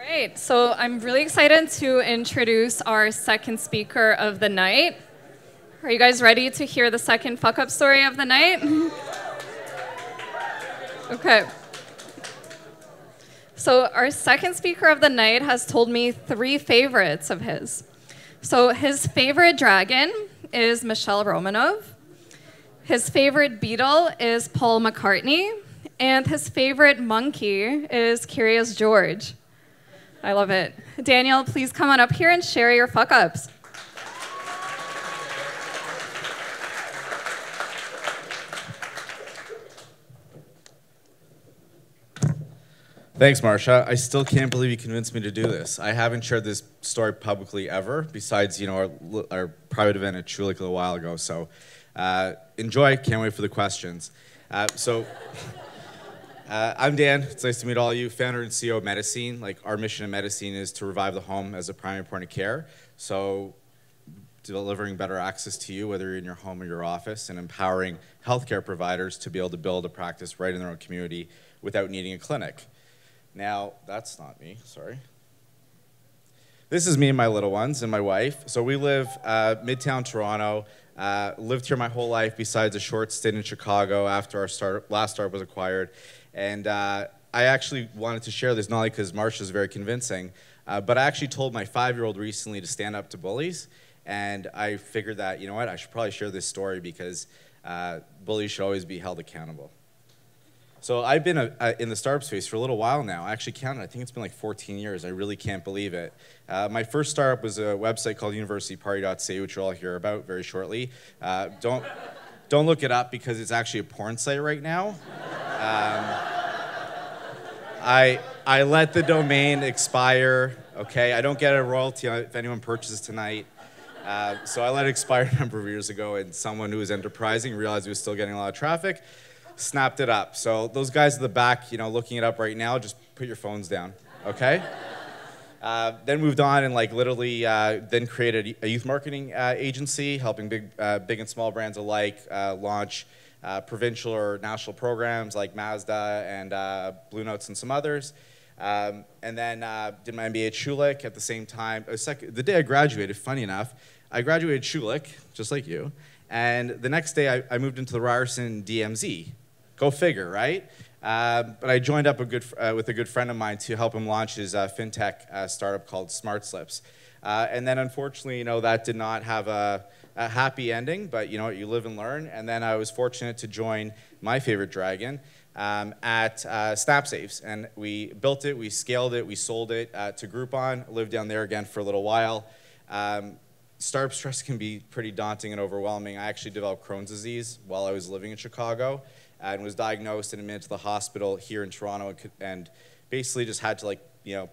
Right, so I'm really excited to introduce our second speaker of the night. Are you guys ready to hear the second fuck-up story of the night? Okay. So our second speaker of the night has told me 3 favorites of his. So his favorite dragon is Michelle Romanov. His favorite Beatle is Paul McCartney. And his favorite monkey is Curious George. I love it. Daniel, please come on up here and share your fuck-ups. Thanks, Marsha. I still can't believe you convinced me to do this. I haven't shared this story publicly ever, besides our private event at Chulik a little while ago. So enjoy. Can't wait for the questions. I'm Dan. It's nice to meet all of you. Founder and CEO of Medicine. Like, our mission in Medicine is to revive the home as a primary point of care. So delivering better access to you, whether you're in your home or your office, and empowering healthcare providers to be able to build a practice right in their own community without needing a clinic. Now, that's not me, sorry. This is me and my little ones and my wife. So we live Midtown Toronto. Lived here my whole life besides a short stint in Chicago after our last startup was acquired. And I actually wanted to share this, not only because Marsha's very convincing, but I actually told my 5-year-old recently to stand up to bullies. And I figured that, you know what, I should probably share this story because bullies should always be held accountable. So I've been in the startup space for a little while now. I actually counted, I think it's been like 14 years. I really can't believe it. My first startup was a website called universityparty.ca, which you'll all hear about very shortly. Don't look it up because it's actually a porn site right now. I let the domain expire, okay? I don't get a royalty if anyone purchases tonight. So I let it expire a number of years ago, and someone who was enterprising realized we was still getting a lot of traffic, snapped it up. So those guys at the back, looking it up right now, just put your phones down, okay? Then moved on and literally then created a youth marketing agency, helping big and small brands alike launch provincial or national programs like Mazda and Blue Notes and some others. And then did my MBA at Chulik at the same time. The day I graduated, funny enough, I graduated Chulik, just like you, and the next day I moved into the Ryerson DMZ. Go figure, right? But I joined up with a good friend of mine to help him launch his fintech startup called Smart Slips. And then unfortunately, that did not have a happy ending, but you live and learn. And then I was fortunate to join my favorite dragon at SnapSaves. And we built it, we scaled it, we sold it to Groupon, lived down there again for a little while. Startup stress can be pretty daunting and overwhelming. I actually developed Crohn's disease while I was living in Chicago and was diagnosed and admitted to the hospital here in Toronto and basically just had to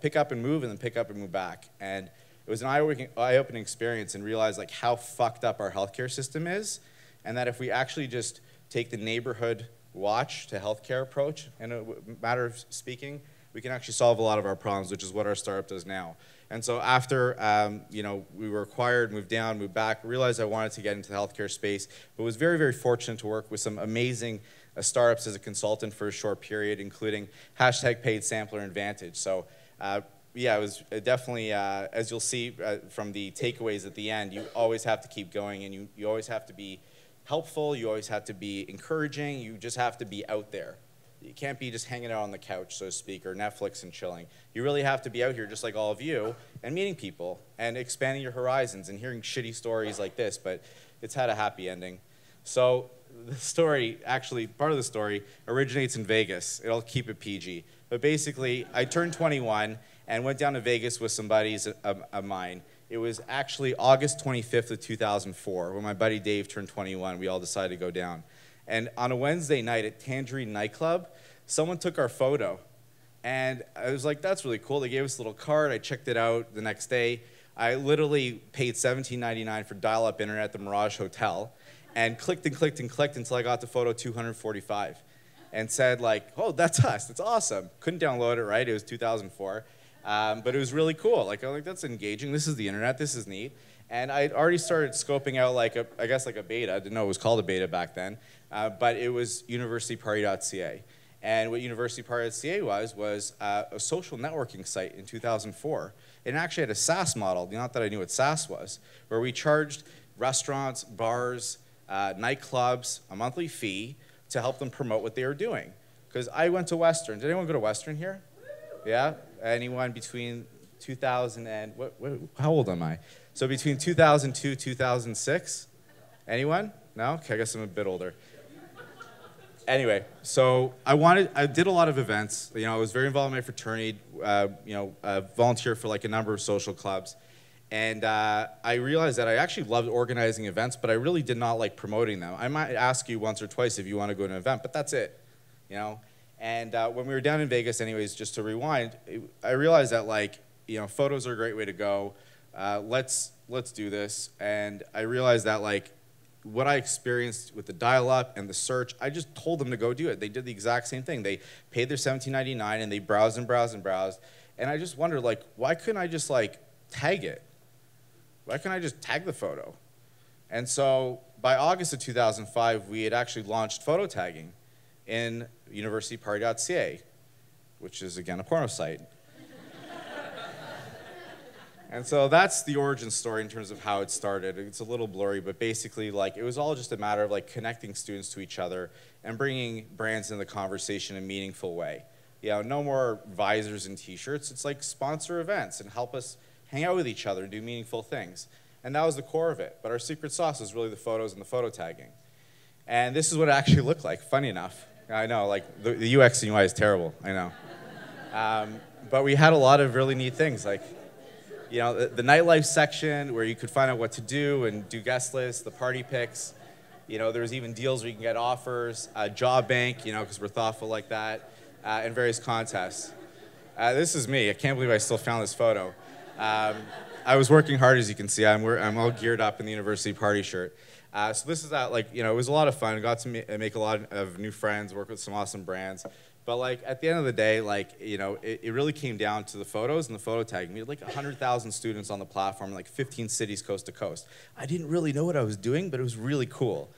pick up and move and then pick up and move back. And it was an eye-opening experience and realized how fucked up our healthcare system is, and that if we actually just take the neighborhood watch to healthcare approach, in a matter of speaking, we can actually solve a lot of our problems, which is what our startup does now. And so after we were acquired, moved down, moved back, realized I wanted to get into the healthcare space, but was very, very fortunate to work with some amazing startups as a consultant for a short period, including #Paid Sampler and Vantage. So yeah, it was definitely, as you'll see from the takeaways at the end, you always have to keep going, and you always have to be helpful, you always have to be encouraging, you just have to be out there. You can't be just hanging out on the couch, so to speak, or Netflix and chilling. You really have to be out here, just like all of you, and meeting people, and expanding your horizons, and hearing shitty stories like this, but it's had a happy ending. So the story, actually, part of the story originates in Vegas. I'll keep it PG. But basically, I turned 21 and went down to Vegas with some buddies of mine. It was actually August 25th of 2004, when my buddy Dave turned 21. We all decided to go down. And on a Wednesday night at Tangerine Nightclub, someone took our photo. And I was like, that's really cool. They gave us a little card. I checked it out the next day. I literally paid $17.99 for dial-up internet at the Mirage Hotel and clicked and clicked and clicked until I got to photo 245 and said oh, that's us. That's awesome. Couldn't download it, right? It was 2004. But it was really cool. I'm like, that's engaging. This is the internet. This is neat. And I'd already started scoping out a beta. I didn't know it was called a beta back then. But it was universityparty.ca. And what University Party CA was a social networking site in 2004. It actually had a SaaS model, not that I knew what SaaS was, where we charged restaurants, bars, nightclubs a monthly fee to help them promote what they were doing. Because I went to Western. Did anyone go to Western here? Yeah? Anyone between 2000 and, how old am I? So between 2002, 2006? Anyone? No? Okay, I guess I'm a bit older. Anyway, so I did a lot of events. I was very involved in my fraternity, volunteer for like a number of social clubs. And I realized that I actually loved organizing events, but I really did not like promoting them. I might ask you once or twice if you want to go to an event, but that's it, And when we were down in Vegas anyways, just to rewind, I realized that photos are a great way to go. Let's do this. And I realized that what I experienced with the dial-up and the search, I just told them to go do it. They did the exact same thing. They paid their $17.99 and they browsed and browsed and browsed. And I just wondered, why couldn't I just tag it? Why couldn't I just tag the photo? And so by August of 2005, we had actually launched photo tagging in universityparty.ca, which is again a porno site. And so that's the origin story in terms of how it started. It's a little blurry, but basically it was all just a matter of connecting students to each other and bringing brands into the conversation in a meaningful way. No more visors and t-shirts. It's sponsor events and help us hang out with each other and do meaningful things. And that was the core of it. But our secret sauce was really the photos and the photo tagging. And this is what it actually looked like, funny enough. I know, the UX and UI is terrible, I know. But we had a lot of really neat things, the nightlife section where you could find out what to do and do guest lists, the party picks. There was even deals where you can get offers, job bank, because we're thoughtful like that, and various contests. This is me. I can't believe I still found this photo. I was working hard, as you can see. I'm all geared up in the university party shirt. So this is that, it was a lot of fun. I got to make a lot of new friends, work with some awesome brands. But at the end of the day, it really came down to the photos and the photo tagging. We had 100,000 students on the platform, 15 cities coast to coast. I didn't really know what I was doing, but it was really cool.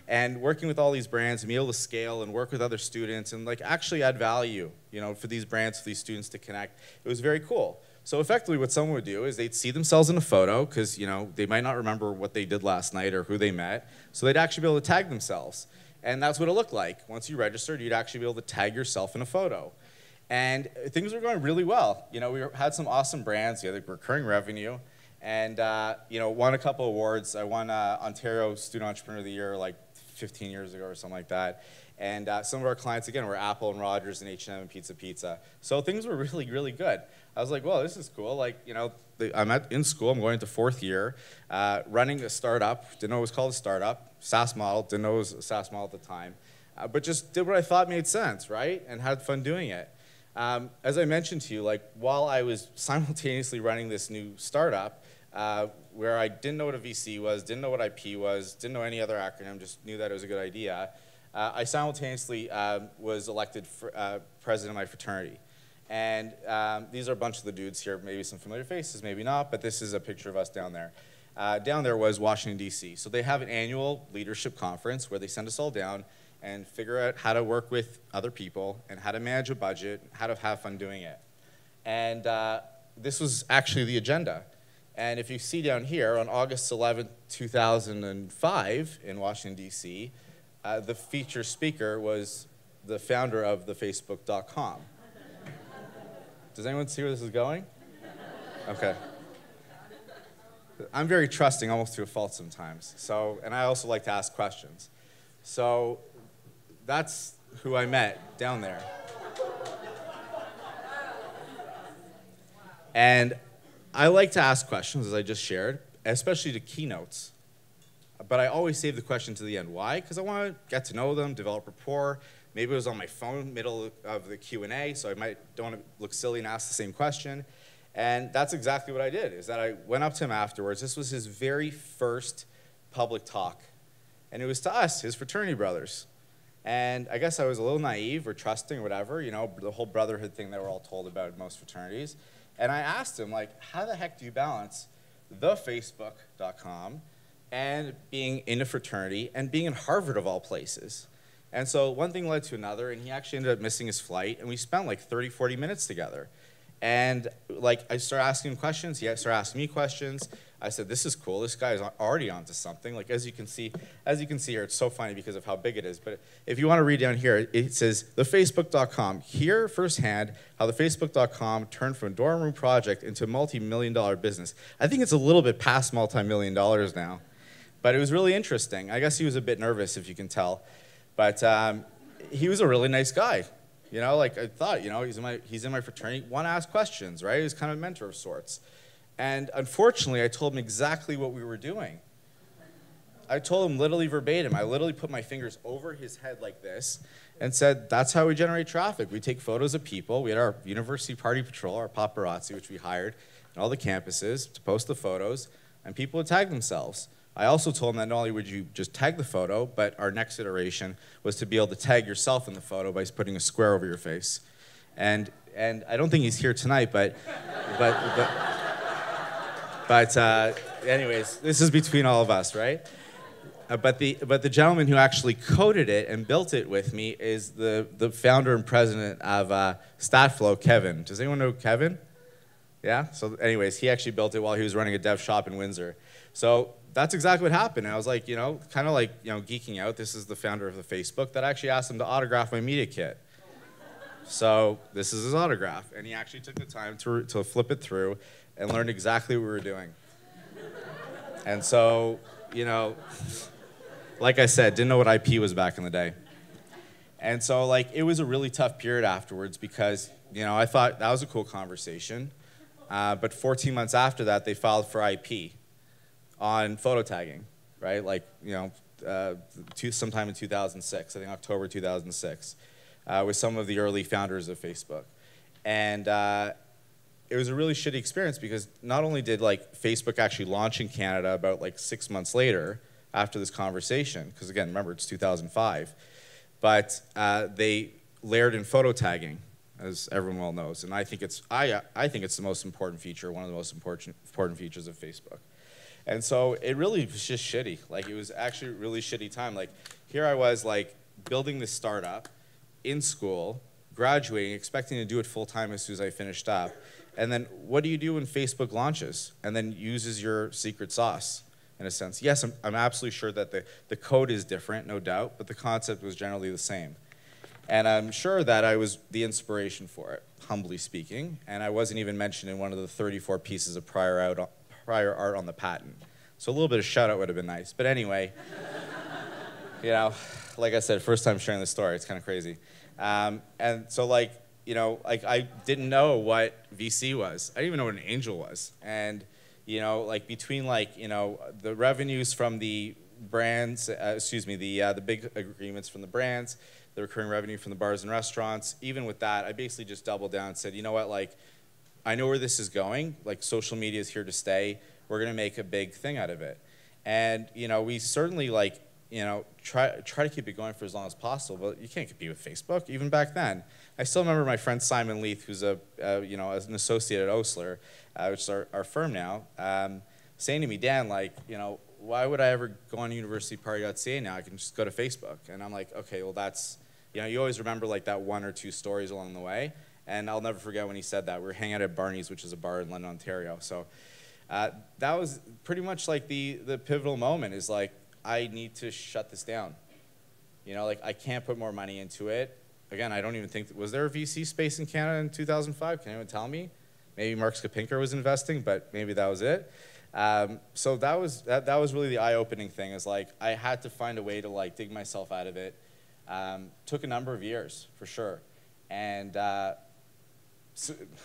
And working with all these brands and be able to scale and work with other students and actually add value, for these brands, for these students to connect, it was very cool. So effectively what someone would do is they'd see themselves in a photo because, they might not remember what they did last night or who they met. So they'd actually be able to tag themselves. And that's what it looked like. Once you registered, you'd actually be able to tag yourself in a photo. And things were going really well. We had some awesome brands, the recurring revenue, and won a couple awards. I won Ontario Student Entrepreneur of the Year 15 years ago or something like that. And some of our clients, again, were Apple and Rogers and H&M and Pizza Pizza. So things were really, really good. I was like, well, this is cool. I'm in school. I'm going into 4th year, running a startup. Didn't know it was called a startup. SaaS model. Didn't know it was a SaaS model at the time. But just did what I thought made sense, right? And had fun doing it. As I mentioned to you, while I was simultaneously running this new startup, where I didn't know what a VC was, didn't know what IP was, didn't know any other acronym, just knew that it was a good idea, I simultaneously was elected president of my fraternity. And these are a bunch of the dudes here, maybe some familiar faces, maybe not, but this is a picture of us down there. Down there was Washington, D.C. So they have an annual leadership conference where they send us all down and figure out how to work with other people and how to manage a budget, how to have fun doing it. And this was actually the agenda. And if you see down here, on August 11th, 2005 in Washington, D.C., the feature speaker was the founder of the Facebook.com. Does anyone see where this is going? Okay. I'm very trusting, almost to a fault sometimes. And I also like to ask questions. So that's who I met down there. And I like to ask questions, as I just shared, especially to keynotes. But I always save the question to the end. Why? Because I want to get to know them, develop rapport. Maybe it was on my phone, middle of the Q&A, so I don't want to look silly and ask the same question. And that's exactly what I did, is that I went up to him afterwards. This was his very first public talk. And it was to us, his fraternity brothers. And I guess I was a little naive or trusting or whatever, the whole brotherhood thing that we're all told about in most fraternities. And I asked him, how the heck do you balance the Facebook.com and being in a fraternity and being in Harvard of all places? And so one thing led to another, and he actually ended up missing his flight, and we spent like 30, 40 minutes together. And like I started asking him questions, he started asking me questions. I said, this is cool, this guy is already onto something. Like as you can see here, it's so funny because of how big it is. But if you want to read down here, it says, thefacebook.com. Hear firsthand how the Facebook.com turned from a dorm room project into a multi-million-dollar business. I think it's a little bit past multi-million dollars now. But it was really interesting. I guess he was a bit nervous, if you can tell. But he was a really nice guy. You know, like I thought, you know, he's in my fraternity, want to ask questions, right? He was kind of a mentor of sorts. And unfortunately, I told him exactly what we were doing. I told him literally verbatim. I literally put my fingers over his head like this and said, that's how we generate traffic. We take photos of people. We had our university party patrol, our paparazzi, which we hired in all the campuses to post the photos, and people would tag themselves. I also told him that not only would you just tag the photo, but our next iteration was to be able to tag yourself in the photo by putting a square over your face. And I don't think he's here tonight, but anyways, this is between all of us, right? But the gentleman who actually coded it and built it with me is the founder and president of StatFlow, Kevin. Does anyone know Kevin? Yeah? So anyways, he actually built it while he was running a dev shop in Windsor. So that's exactly what happened. And I was like, you know, kind of like, you know, geeking out. This is the founder of the Facebook that actually asked him to autograph my media kit. So this is his autograph. And he actually took the time to flip it through and learned exactly what we were doing. And so, you know, like I said, didn't know what IP was back in the day. And so, like, it was a really tough period afterwards because, you know, I thought that was a cool conversation. But 14 months after that, they filed for IP on photo tagging, right? Like, you know, sometime in 2006, I think October 2006, with some of the early founders of Facebook. And it was a really shitty experience because not only did like Facebook actually launch in Canada about like 6 months later after this conversation, because again, remember it's 2005, but they layered in photo tagging, as everyone well knows, and I think it's the most important feature, one of the most important features of Facebook. And so it really was just shitty. Like it was actually a really shitty time. Like here I was like building this startup in school, graduating, expecting to do it full time as soon as I finished up. And then what do you do when Facebook launches and then uses your secret sauce in a sense? Yes, I'm absolutely sure that the code is different, no doubt, but the concept was generally the same. And I'm sure that I was the inspiration for it, humbly speaking, and I wasn't even mentioned in one of the 34 pieces of prior art on the patent. So a little bit of shout out would have been nice. But anyway, you know, like I said, first time sharing this story, it's kind of crazy. And so like, you know, like I didn't know what VC was. I didn't even know what an angel was. And, you know, like between like, you know, the revenues from the brands, the big agreements from the brands, the recurring revenue from the bars and restaurants, even with that, I basically just doubled down and said, you know what, like, I know where this is going. Like, social media is here to stay. We're going to make a big thing out of it. And, you know, we certainly, like, you know, try to keep it going for as long as possible, but you can't compete with Facebook, even back then. I still remember my friend Simon Leith, who's you know, as an associate at Osler, which is our firm now, saying to me, Dan, like, you know, why would I ever go on universityparty.ca now? I can just go to Facebook. And I'm like, okay, well, that's, you know, you always remember like that one or two stories along the way. And I'll never forget when he said that. We were hanging out at Barney's, which is a bar in London, Ontario. So that was pretty much like the pivotal moment is like, I need to shut this down. You know, like I can't put more money into it. Again, I don't even think, was there a VC space in Canada in 2005? Can anyone tell me? Maybe Mark Skapinker was investing, but maybe that was it. So that was really the eye-opening thing is like, I had to find a way to like dig myself out of it. Took a number of years, for sure. And I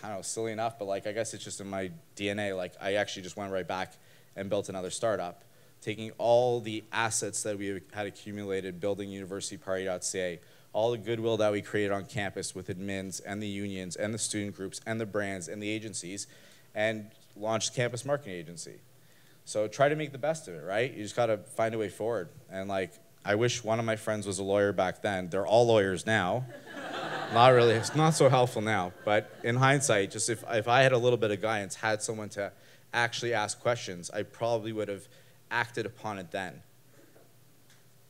don't know, silly enough, but like I guess it's just in my DNA. Like I actually just went right back and built another startup, taking all the assets that we had accumulated building universityparty.ca, all the goodwill that we created on campus with admins and the unions and the student groups and the brands and the agencies, and launched Campus Marketing Agency. So try to make the best of it, right? You just got to find a way forward. And like, I wish one of my friends was a lawyer back then. They're all lawyers now. Not really, it's not so helpful now. But in hindsight, just if I had a little bit of guidance, had someone to actually ask questions, I probably would have acted upon it then.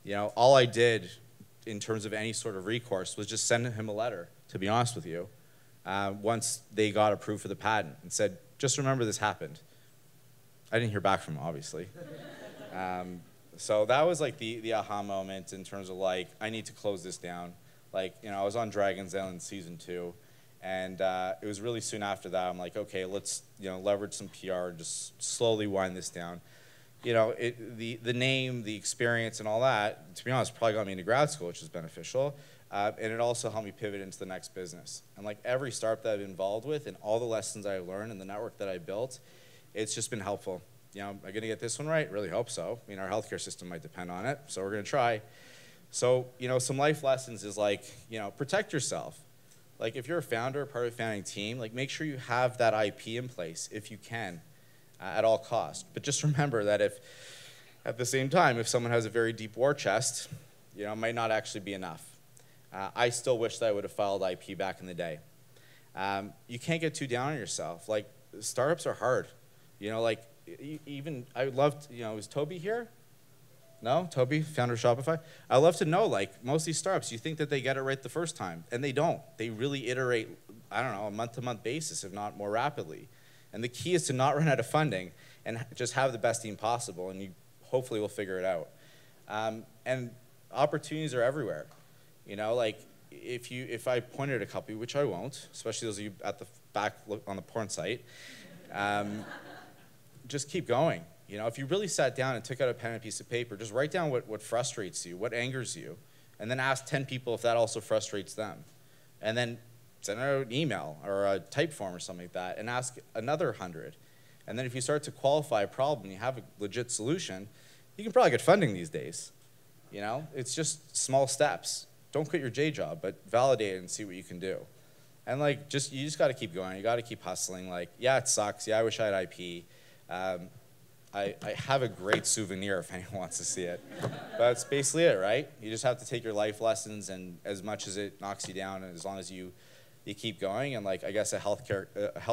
You know, all I did in terms of any sort of recourse was just send him a letter, to be honest with you, once they got approved for the patent and said, just remember this happened. I didn't hear back from him, obviously. So that was like the aha moment in terms of like, I need to close this down. Like, you know, I was on Dragon's Den in season 2, and it was really soon after that, I'm like, okay, let's, you know, leverage some PR and just slowly wind this down. You know, the name, the experience, and all that, to be honest, probably got me into grad school, which is beneficial. And it also helped me pivot into the next business. And like every startup that I've been involved with and all the lessons I learned and the network that I built, it's just been helpful. You know, am I gonna get this one right? Really hope so. I mean, our healthcare system might depend on it, so we're gonna try. So, you know, some life lessons is like, you know, protect yourself. Like if you're a founder, part of a founding team, like make sure you have that IP in place if you can, at all costs. But just remember that if, at the same time, if someone has a very deep war chest, you know, it might not actually be enough. I still wish that I would have filed IP back in the day. You can't get too down on yourself. Like, startups are hard. You know, like, even, I would love to, you know, is Toby here? No? Toby, founder of Shopify? I'd love to know, like, most of these startups, you think that they get it right the first time, and they don't. They really iterate, I don't know, a month-to-month basis, if not more rapidly. And the key is to not run out of funding and just have the best team possible, and you hopefully will figure it out. And opportunities are everywhere. You know, like if I pointed at a couple, which I won't, especially those of you at the back on the porn site, just keep going. You know, if you really sat down and took out a pen and a piece of paper, just write down what frustrates you, what angers you, and then ask 10 people if that also frustrates them. And then send out an email or a type form or something like that and ask another 100. And then if you start to qualify a problem and you have a legit solution, you can probably get funding these days. You know, it's just small steps. Don't quit your day job, but validate it and see what you can do. And like, you just got to keep going. You got to keep hustling. Like, yeah, it sucks. Yeah, I wish I had IP. I have a great souvenir if anyone wants to see it. But that's basically it, right? You just have to take your life lessons, and as much as it knocks you down, and as long as you keep going, and like, I guess a health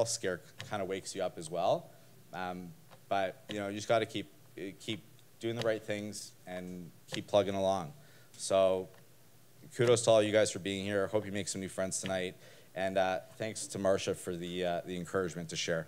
scare kind of wakes you up as well. But you know, you just got to keep doing the right things and keep plugging along. So kudos to all you guys for being here. I hope you make some new friends tonight. And thanks to Marcia for the encouragement to share.